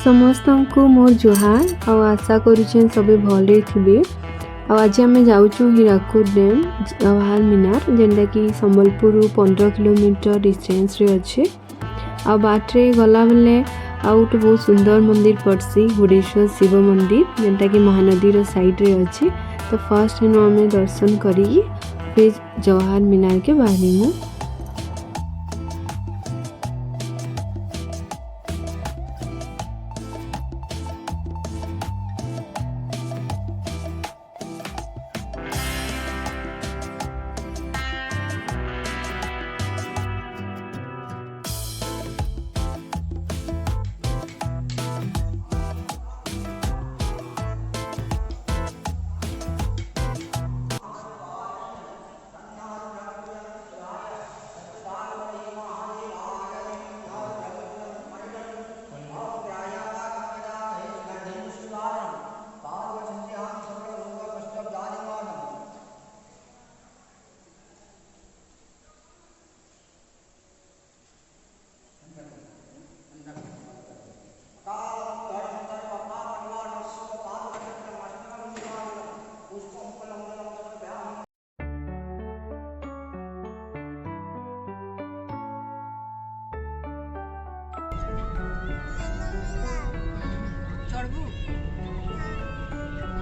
समस्त को मोर जुहार और आशा करुछें सबे भले थे। आज आम जाऊँ हीराकुद डैम जवाहर मीनार जेनटा कि संबलपुर 15 किलोमीटर डिस्टेंस रे अच्छे। आ बाटे गला बेले आउ गोटे बहुत सुंदर मंदिर पड़सी गुडेश्वर शिव मंदिर जेनटा कि महानदी साइड रे अच्छे। तो फर्स्ट हेन आम दर्शन करी फिर जवाहर मीनार के बाहरी।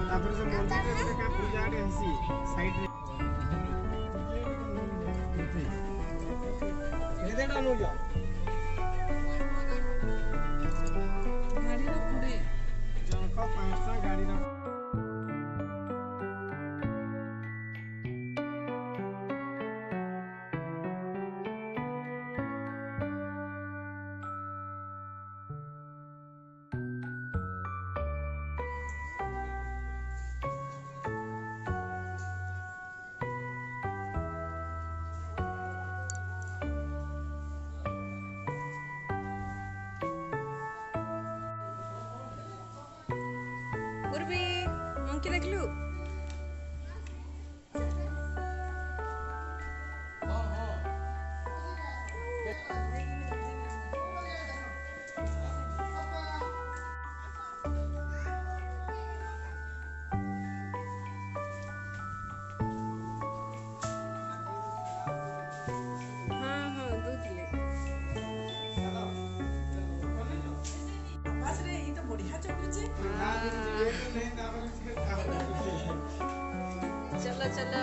तापर से मंदिर रे का पूजा रे हसी साइड रे केदेडा नो जा गाड़ी रो पुडे जणका 5टा गाड़ी रो उर्वी मंकी देखलु चलो चलो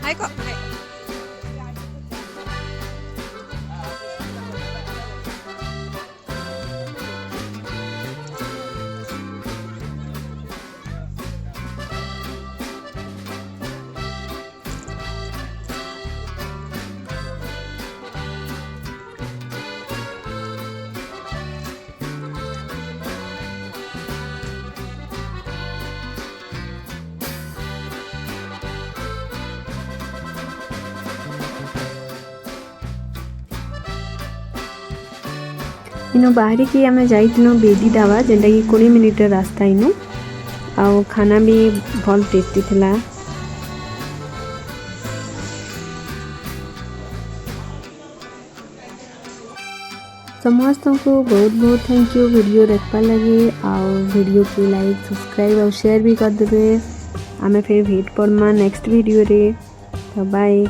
Hai kok. इनो बाहरी की आम जाइनु बेदी ढाबा जेनटा कि 20 मिनिट रास्ता इनु आउ खाना भी भल टेस्टी थिला। समस्त को बहुत बहुत थैंक यू वीडियो देखा लगे आउ वीडियो को लाइक सब्सक्राइब और शेयर भी कर देवे। आमे फिर भेट पड़मा नेक्स्ट वीडियो रे। तो बाय।